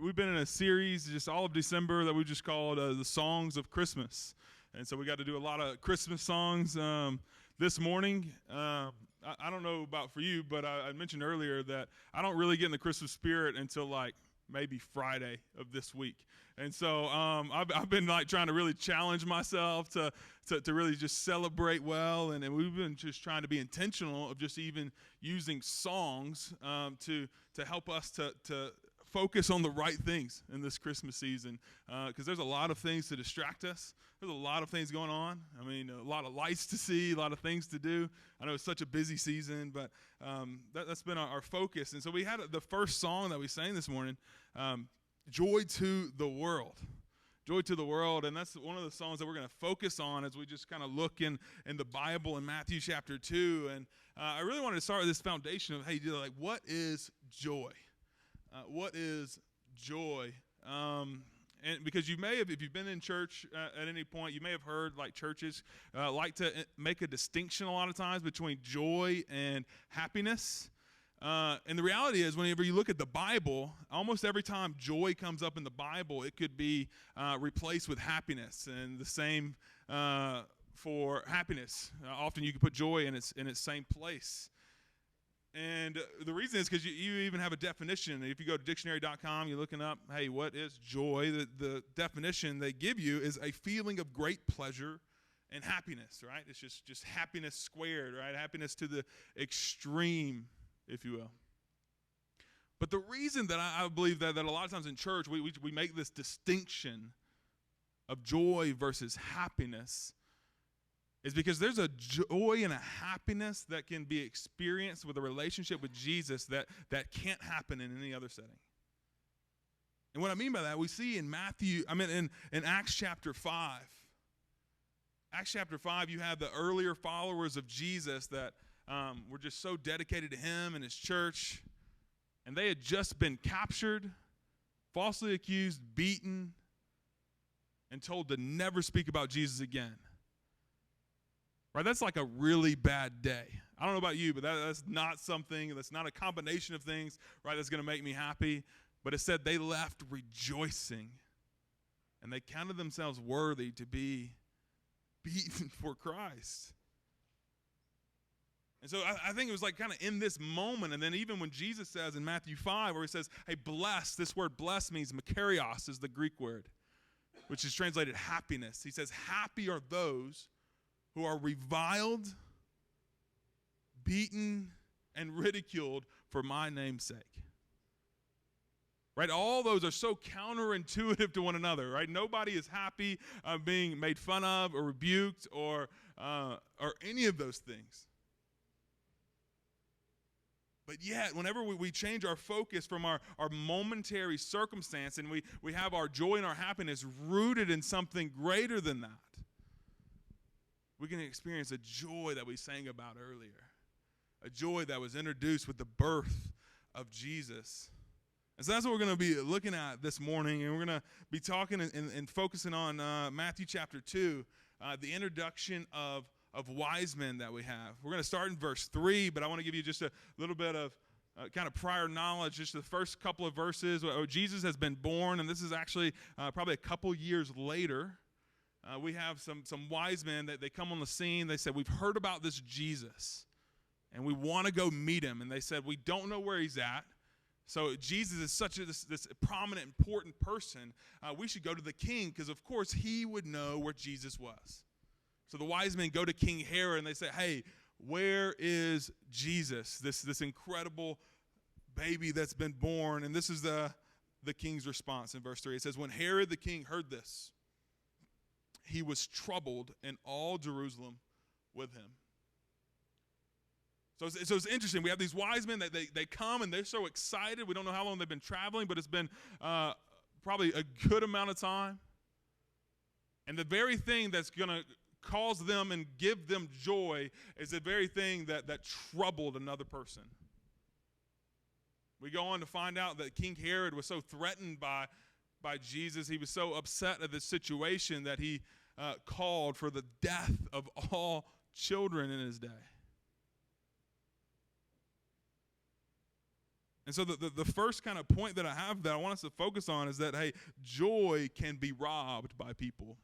we've been in a series just all of December that we just called the Songs of Christmas. And so we got to do a lot of Christmas songs this morning. I don't know about for you, but I mentioned earlier that I don't really get in the Christmas spirit until like maybe Friday of this week. And so I've been like trying to really challenge myself to really just celebrate well. And we've been just trying to be intentional of just even using songs to help us to focus on the right things in this Christmas season, because there's a lot of things to distract us. There's a lot of things going on. I mean, a lot of lights to see, a lot of things to do. I know it's such a busy season, but that's been our focus. And so we had the first song that we sang this morning, Joy to the World. Joy to the World, and that's one of the songs that we're going to focus on as we just kind of look in the Bible in Matthew chapter 2. And I really wanted to start with this foundation of, hey, like, what is joy? What is joy? And because you may have, if you've been in church at any point, you may have heard like churches like to make a distinction a lot of times between joy and happiness. And the reality is, whenever you look at the Bible, almost every time joy comes up in the Bible, it could be replaced with happiness, and the same for happiness. Often you can put joy in its same place. And the reason is because you even have a definition. If you go to dictionary.com, you're looking up, hey, what is joy? The definition they give you is a feeling of great pleasure and happiness, right? It's just happiness squared, right? Happiness to the extreme, if you will. But the reason that I believe that a lot of times in church we make this distinction of joy versus happiness is because there's a joy and a happiness that can be experienced with a relationship with Jesus that can't happen in any other setting. And what I mean by that, we see in Acts chapter 5. Acts chapter 5, you have the earlier followers of Jesus that were just so dedicated to him and his church. And they had just been captured, falsely accused, beaten, and told to never speak about Jesus again. Right, that's like a really bad day. I don't know about you, but that's not something, that's not a combination of things, right, that's going to make me happy. But it said they left rejoicing, and they counted themselves worthy to be beaten for Christ. And so I think it was like kind of in this moment, and then even when Jesus says in Matthew 5, where he says, hey, bless, this word bless means makarios is the Greek word, which is translated happiness. He says, happy are those who are reviled, beaten, and ridiculed for my name's sake. Right? All those are so counterintuitive to one another, right? Nobody is happy being made fun of or rebuked or any of those things. But yet, whenever we change our focus from our momentary circumstance and we have our joy and our happiness rooted in something greater than that, we can experience a joy that we sang about earlier, a joy that was introduced with the birth of Jesus. And so that's what we're going to be looking at this morning, and we're going to be talking and focusing on Matthew chapter 2, the introduction of wise men that we have. We're going to start in verse 3, but I want to give you just a little bit of kind of prior knowledge, just the first couple of verses. Jesus has been born, and this is actually probably a couple years later. We have some wise men that they come on the scene. They said, we've heard about this Jesus, and we want to go meet him. And they said, we don't know where he's at. So Jesus is such this prominent, important person. We should go to the king because, of course, he would know where Jesus was. So the wise men go to King Herod, and they say, hey, where is Jesus, this incredible baby that's been born? And this is the king's response in verse 3. It says, when Herod the king heard this, he was troubled, and all Jerusalem with him. So it's interesting. We have these wise men that they come, and they're so excited. We don't know how long they've been traveling, but it's been probably a good amount of time. And the very thing that's going to cause them and give them joy is the very thing that troubled another person. We go on to find out that King Herod was so threatened by Jesus. He was so upset at the situation that he called for the death of all children in his day. And so the first kind of point that I have that I want us to focus on is that, hey, joy can be robbed by people.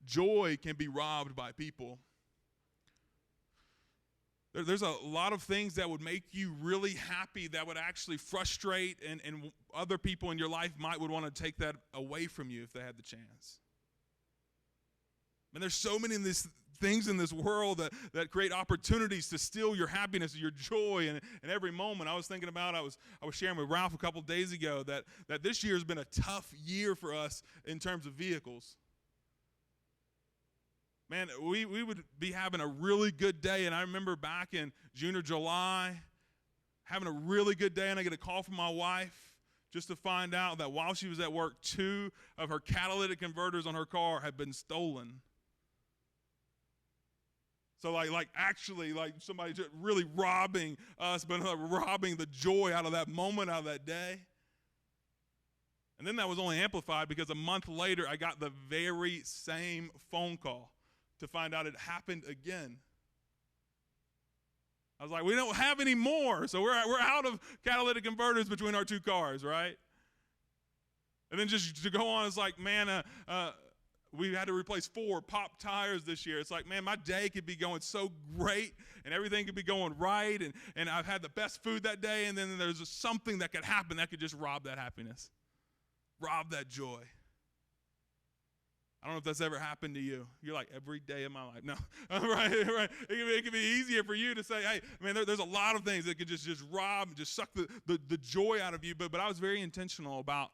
Joy can be robbed by people. There's a lot of things that would make you really happy that would actually frustrate, and other would in your life would want to take that away from you if they had the chance. And there's so many of these things in this world that create opportunities to steal your happiness, your joy, and every moment. I was thinking about, I was sharing with Ralph a couple of days ago that this year has been a tough year for us in terms of vehicles. Man, we would be having a really good day, and I remember back in June or July having a really good day, and I get a call from my wife just to find out that while she was at work, 2 of her catalytic converters on her car had been stolen. So like actually like somebody just really robbing us, but robbing the joy out of that moment, out of that day. And then that was only amplified because a month later I got the very same phone call to find out it happened again. I was like, we don't have any more, so we're out of catalytic converters between our 2 cars, right? And then just to go on, it's like, man, we had to replace 4 pop tires this year. It's like, man, my day could be going so great and everything could be going right, and I've had the best food that day, and then there's just something that could happen that could just rob that happiness, rob that joy. I don't know if that's ever happened to you. You're like, every day of my life. No, right. It can be easier for you to say, hey, man, there's a lot of things that could just rob and just suck the joy out of you. But I was very intentional about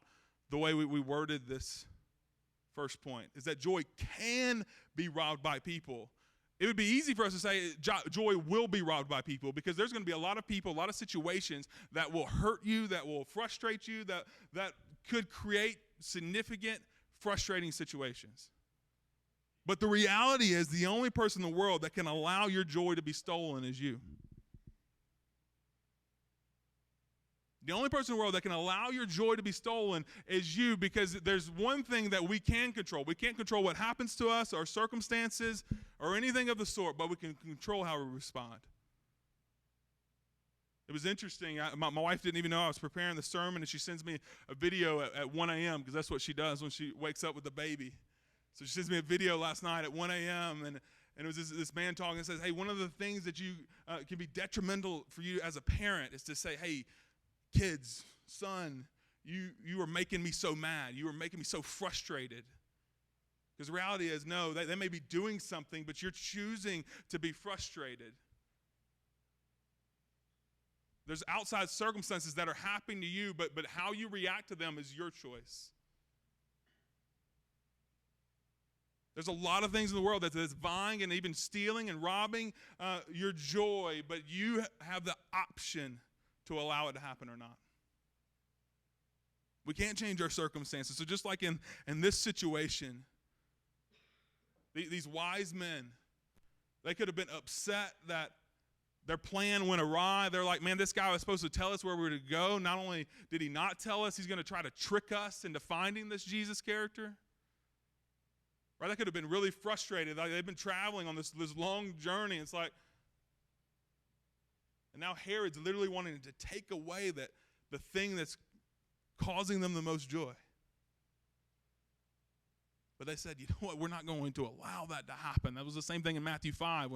the way we worded this first point, is that joy can be robbed by people. It would be easy for us to say joy will be robbed by people, because there's going to be a lot of people, a lot of situations that will hurt you, that will frustrate you, that could create significant, frustrating situations. But the reality is the only person in the world that can allow your joy to be stolen is you. The only person in the world that can allow your joy to be stolen is you, because there's one thing that we can control. We can't control what happens to us, our circumstances, or anything of the sort, but we can control how we respond. It was interesting. My wife didn't even know I was preparing the sermon, and she sends me a video at 1 a.m. because that's what she does when she wakes up with the baby. So she sends me a video last night at 1 a.m., and it was this man talking and says, hey, one of the things that you can be detrimental for you as a parent is to say, hey, kids, son, you are making me so mad. You are making me so frustrated. Because the reality is, no, they may be doing something, but you're choosing to be frustrated. There's outside circumstances that are happening to you, but how you react to them is your choice. There's a lot of things in the world that's vying and even stealing and robbing your joy, but you have the option to allow it to happen or not. We can't change our circumstances. So just like in this situation, these wise men, they could have been upset that their plan went awry. They're like, man, this guy was supposed to tell us where we were to go. Not only did he not tell us, he's going to try to trick us into finding this Jesus character. Right? They could have been really frustrated. Like, they've been traveling on this long journey. It's like, and now Herod's literally wanting to take away the thing that's causing them the most joy. But they said, you know what, we're not going to allow that to happen. That was the same thing in Matthew 5,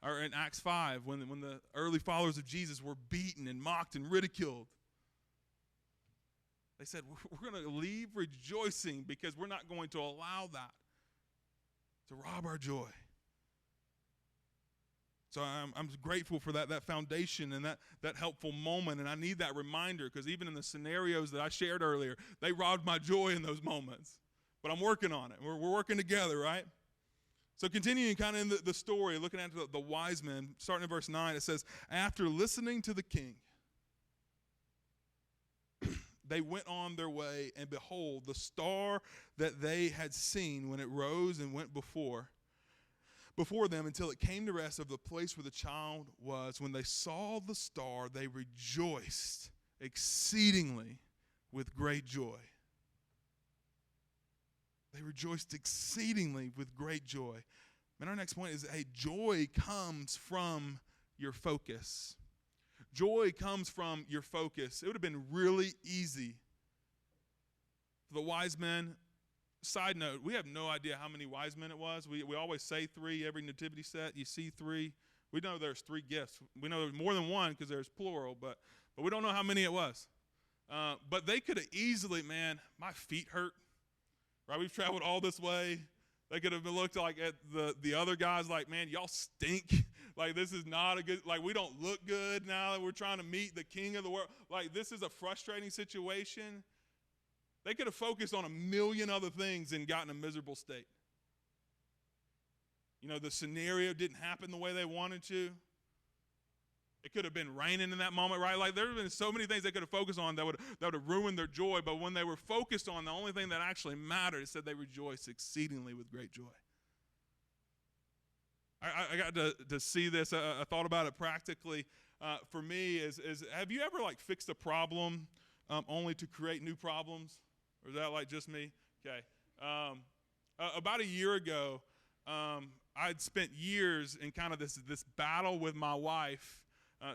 or in Acts 5, when the early followers of Jesus were beaten and mocked and ridiculed. They said, we're going to leave rejoicing because we're not going to allow that to rob our joy. So I'm grateful for that foundation and that helpful moment, and I need that reminder, because even in the scenarios that I shared earlier, they robbed my joy in those moments. But I'm working on it. We're working together, right? So continuing kind of in the story, looking at the wise men, starting in verse 9, it says, after listening to the king, they went on their way, and behold, the star that they had seen when it rose and went before them until it came to rest of the place where the child was. When they saw the star, they rejoiced exceedingly with great joy. They rejoiced exceedingly with great joy. And our next point is, hey, joy comes from your focus. Joy comes from your focus. It would have been really easy for the wise men. Side note, we have no idea how many wise men it was. We always say 3 every nativity set. You see 3. We know there's 3 gifts. We know there's more than one because there's plural, but we don't know how many it was. But they could have easily, man, my feet hurt. Right? We've traveled all this way. They could have looked like at the other guys like, man, y'all stink. Like, this is not a good, like, we don't look good now that we're trying to meet the king of the world. Like, this is a frustrating situation. They could have focused on a million other things and gotten a miserable state. You know, the scenario didn't happen the way they wanted to. It could have been raining in that moment, right? Like, there have been so many things they could have focused on that would have ruined their joy. But when they were focused on the only thing that actually mattered, it said they rejoiced exceedingly with great joy. I got to see this. I thought about it practically. For me, is have you ever, like, fixed a problem only to create new problems? Or is that, like, just me? Okay. About a year ago, I'd spent years in kind of this battle with my wife.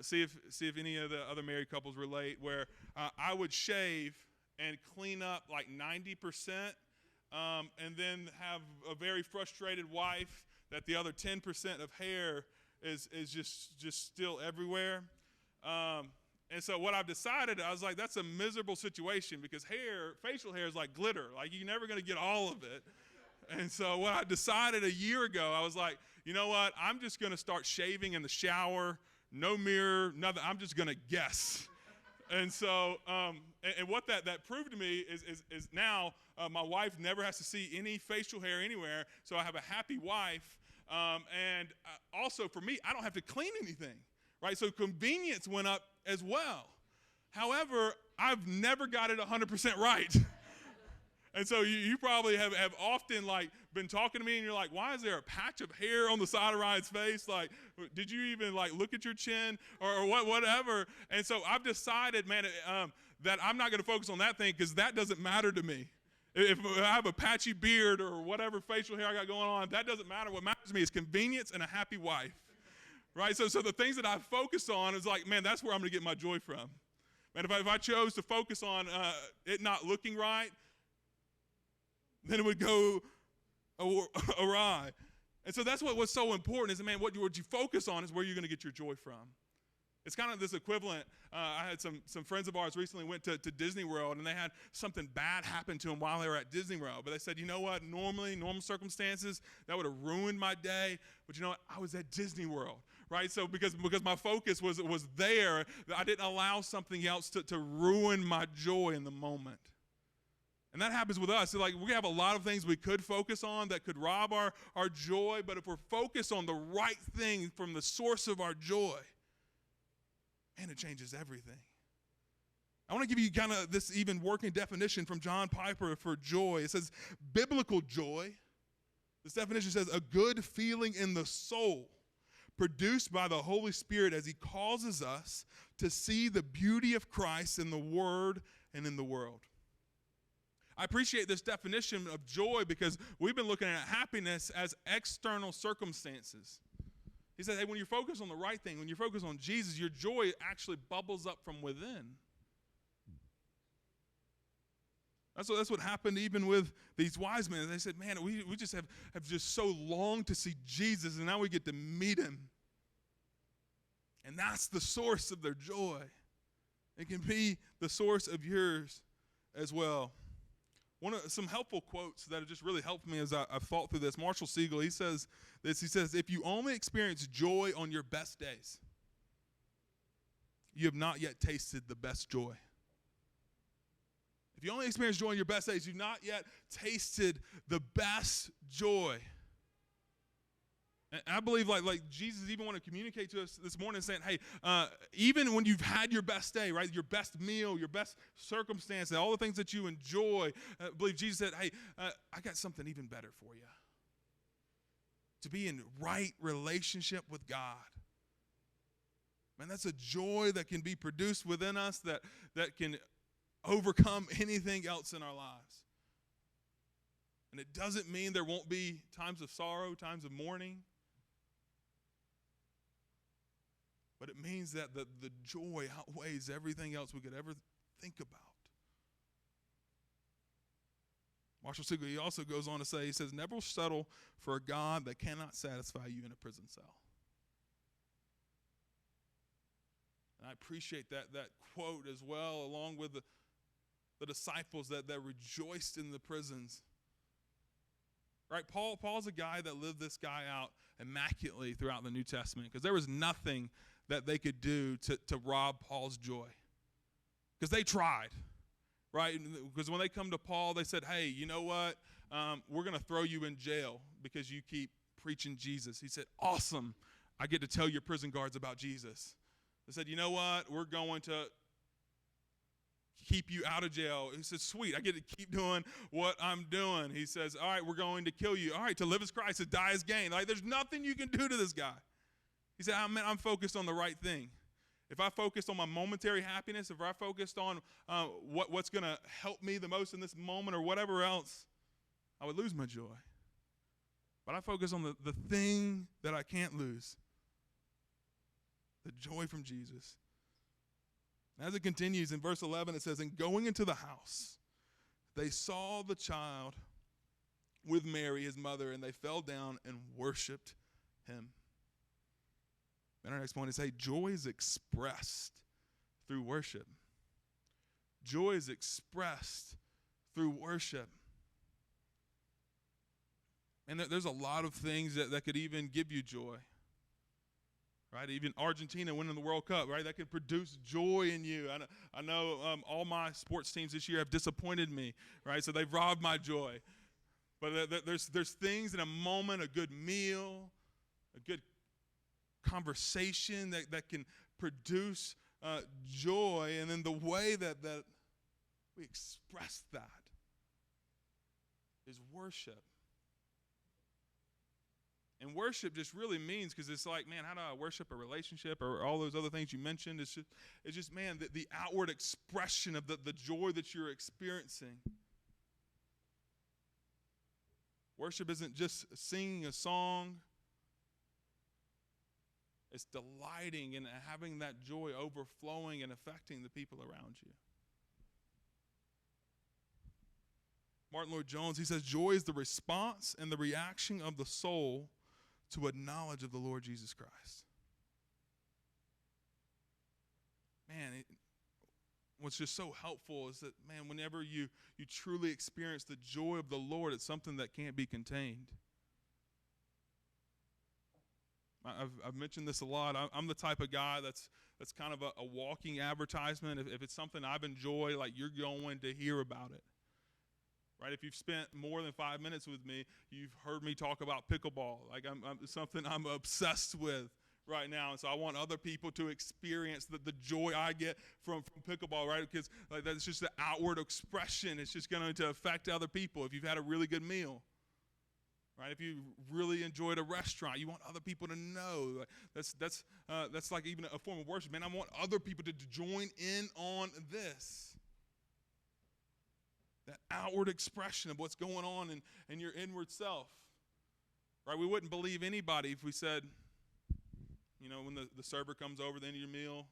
See if any of the other married couples relate, where I would shave and clean up like 90%, and then have a very frustrated wife that the other 10% of hair is just still everywhere. And so what I've decided, I was like, that's a miserable situation because facial hair is like glitter. Like, you're never going to get all of it. And so what I decided a year ago, I was like, you know what? I'm just going to start shaving in the shower, no mirror, nothing. I'm just going to guess. And so, and what that proved to me is now my wife never has to see any facial hair anywhere. So I have a happy wife. And also for me, I don't have to clean anything, right? So convenience went up as well. However, I've never got it 100% right. And so you probably have often, like, been talking to me and you're like, why is there a patch of hair on the side of Ryan's face? Like, did you even, like, look at your chin or whatever? And so I've decided, man, that I'm not going to focus on that thing because that doesn't matter to me. If I have a patchy beard or whatever facial hair I got going on, that doesn't matter. What matters to me is convenience and a happy wife, right? So the things that I focus on is like, man, that's where I'm going to get my joy from. Man, if I chose to focus on it not looking right, then it would go awry. And so that's what's so important is, man, what you focus on is where you're going to get your joy from. It's kind of this equivalent. I had some friends of ours recently went to Disney World, and they had something bad happen to them while they were at Disney World. But they said, you know what, normal circumstances, that would have ruined my day. But you know what, I was at Disney World, right? So because my focus was there, I didn't allow something else to ruin my joy in the moment. And that happens with us. So, like, we have a lot of things we could focus on that could rob our joy, but if we're focused on the right thing from the source of our joy, man, it changes everything. I want to give you kind of this even working definition from John Piper for joy. It says, biblical joy, this definition says, a good feeling in the soul produced by the Holy Spirit as he causes us to see the beauty of Christ in the Word and in the world. I appreciate this definition of joy because we've been looking at happiness as external circumstances. He said, hey, when you're focused on the right thing, when you're focused on Jesus, your joy actually bubbles up from within. That's what happened even with these wise men. They said, man, we just have just so longed to see Jesus, and now we get to meet him. And that's the source of their joy. It can be the source of yours as well. Some helpful quotes that have just really helped me as I've thought through this. Marshall Siegel, he says this. He says, if you only experience joy on your best days, you have not yet tasted the best joy. If you only experience joy on your best days, you've not yet tasted the best joy. And I believe like Jesus even want to communicate to us this morning saying, hey, even when you've had your best day, right, your best meal, your best circumstance, all the things that you enjoy, I believe Jesus said, hey, I got something even better for you. To be in right relationship with God. Man, that's a joy that can be produced within us that can overcome anything else in our lives. And it doesn't mean there won't be times of sorrow, times of mourning. but it means that the joy outweighs everything else we could ever think about. Marshall Segal, he also goes on to say, he says, never settle for a God that cannot satisfy you in a prison cell. And I appreciate that quote as well, along with the disciples that rejoiced in the prisons. Right? Paul's a guy that lived this guy out immaculately throughout the New Testament, because there was nothing that they could do to rob Paul's joy. Because they tried. Right? Because when they come to Paul, they said, hey, you know what? We're going to throw you in jail because you keep preaching Jesus. He said, awesome. I get to tell your prison guards about Jesus. They said, you know what? We're going to keep you out of jail. He said, sweet. I get to keep doing what I'm doing. He says, all right, we're going to kill you. All right, to live is Christ, to die is gain. Like, there's nothing you can do to this guy. He said, I'm focused on the right thing. If I focused on my momentary happiness, if I focused on what's going to help me the most in this moment or whatever else, I would lose my joy. But I focus on the thing that I can't lose, the joy from Jesus. As it continues in verse 11, it says, and going into the house, they saw the child with Mary, his mother, and they fell down and worshiped him. And our next point is, hey, joy is expressed through worship. Joy is expressed through worship. And there's a lot of things that could even give you joy. Right? Even Argentina winning the World Cup, right? That can produce joy in you. I know all my sports teams this year have disappointed me, right? So they've robbed my joy. But there's things in a moment, a good meal, a good conversation that can produce joy, and then the way that we express that is worship. And worship just really means, because it's like, man, how do I worship a relationship or all those other things you mentioned? It's just man, the outward expression of the joy that you're experiencing. Worship isn't just singing a song. It's delighting and having that joy overflowing and affecting the people around you. Martin Lloyd-Jones, he says, joy is the response and the reaction of the soul to a knowledge of the Lord Jesus Christ. Man, what's just so helpful is that, man, whenever you truly experience the joy of the Lord, it's something that can't be contained. I've mentioned this a lot. I'm the type of guy that's kind of a walking advertisement. If it's something I've enjoyed, like, you're going to hear about it. Right? If you've spent more than 5 minutes with me, you've heard me talk about pickleball. Like, I'm something I'm obsessed with right now. And so I want other people to experience the joy I get from pickleball, right? Because like, that's just the outward expression. It's just going to affect other people. If you've had a really good meal, right? If you really enjoyed a restaurant, you want other people to know. That's like even a form of worship. Man, I want other people to join in on this. That outward expression of what's going on in your inward self. Right? We wouldn't believe anybody if we said, you know, when the server comes over at the end of your meal,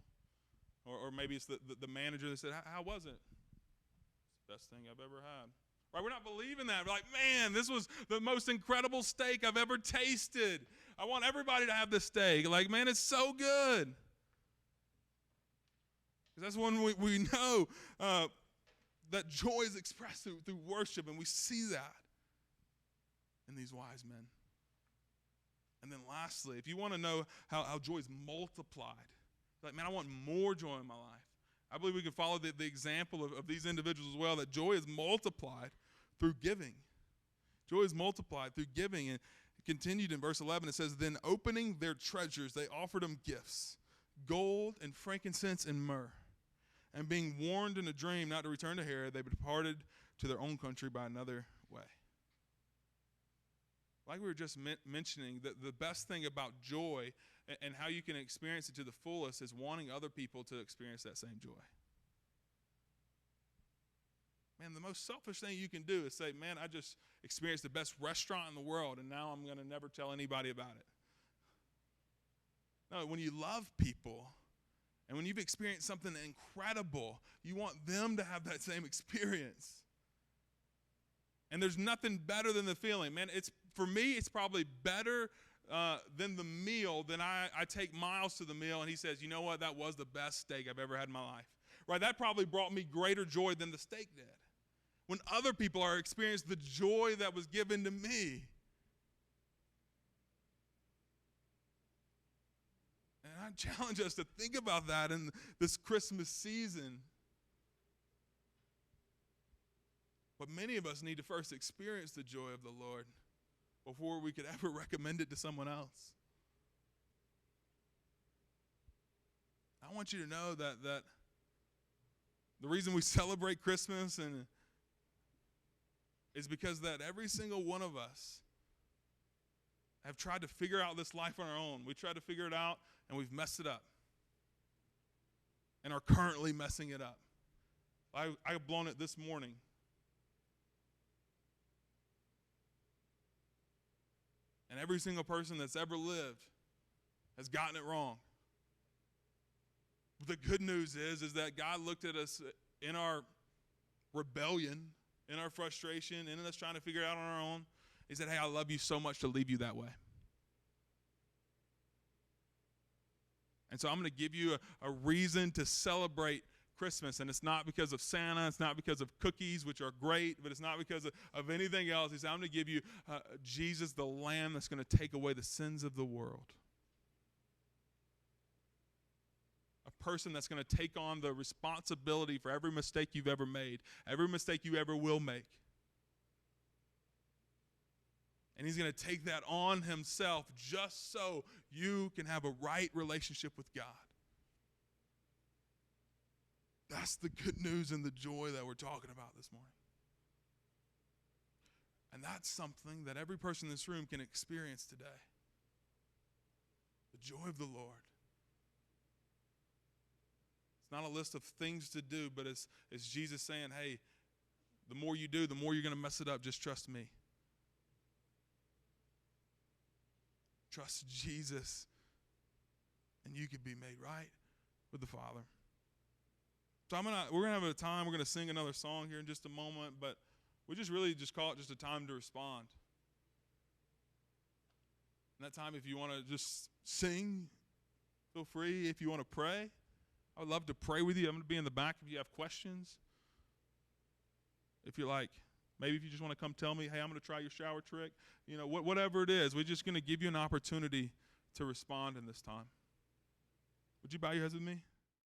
or maybe it's the manager that said, how was it? It's the best thing I've ever had. Right? We're not believing that. We're like, man, this was the most incredible steak I've ever tasted. I want everybody to have this steak. Like, man, it's so good. Because that's when we know that joy is expressed through worship, and we see that in these wise men. And then lastly, if you want to know how joy is multiplied, like, man, I want more joy in my life. I believe we can follow the example of these individuals as well, that joy is multiplied through giving. Joy is multiplied through giving. And it continued in verse 11, it says, then opening their treasures, they offered him gifts, gold and frankincense and myrrh. And being warned in a dream not to return to Herod, they departed to their own country by another way. Like we were just mentioning, the best thing about joy and how you can experience it to the fullest is wanting other people to experience that same joy. Man, the most selfish thing you can do is say, man, I just experienced the best restaurant in the world, and now I'm going to never tell anybody about it. No, when you love people and when you've experienced something incredible, you want them to have that same experience. And there's nothing better than the feeling. Man, for me, it's probably better than the meal. Then I take Miles to the meal, and he says, you know what, that was the best steak I've ever had in my life. Right? That probably brought me greater joy than the steak did. When other people are experiencing the joy that was given to me. And I challenge us to think about that in this Christmas season. But many of us need to first experience the joy of the Lord before we could ever recommend it to someone else. I want you to know that the reason we celebrate Christmas is because that every single one of us have tried to figure out this life on our own. We tried to figure it out, and we've messed it up and are currently messing it up. I've blown it this morning. And every single person that's ever lived has gotten it wrong. But the good news is that God looked at us in our rebellion, in our frustration, in us trying to figure it out on our own. He said, hey, I love you so much to leave you that way. And so I'm going to give you a reason to celebrate Christmas. And it's not because of Santa. It's not because of cookies, which are great, but it's not because of anything else. He said, I'm going to give you Jesus, the Lamb that's going to take away the sins of the world. A person that's going to take on the responsibility for every mistake you've ever made, every mistake you ever will make. And he's going to take that on himself just so you can have a right relationship with God. That's the good news and the joy that we're talking about this morning. And that's something that every person in this room can experience today. The joy of the Lord. It's not a list of things to do, but it's Jesus saying, hey, the more you do, the more you're going to mess it up. Just trust me. Trust Jesus, and you can be made right with the Father. So we're gonna have a time. We're gonna sing another song here in just a moment, but we just really just call it just a time to respond. And that time, if you want to just sing, feel free. If you want to pray, I would love to pray with you. I'm gonna be in the back if you have questions. If you're like, maybe if you just want to come tell me, hey, I'm gonna try your shower trick. You know, whatever it is, we're just gonna give you an opportunity to respond in this time. Would you bow your heads with me?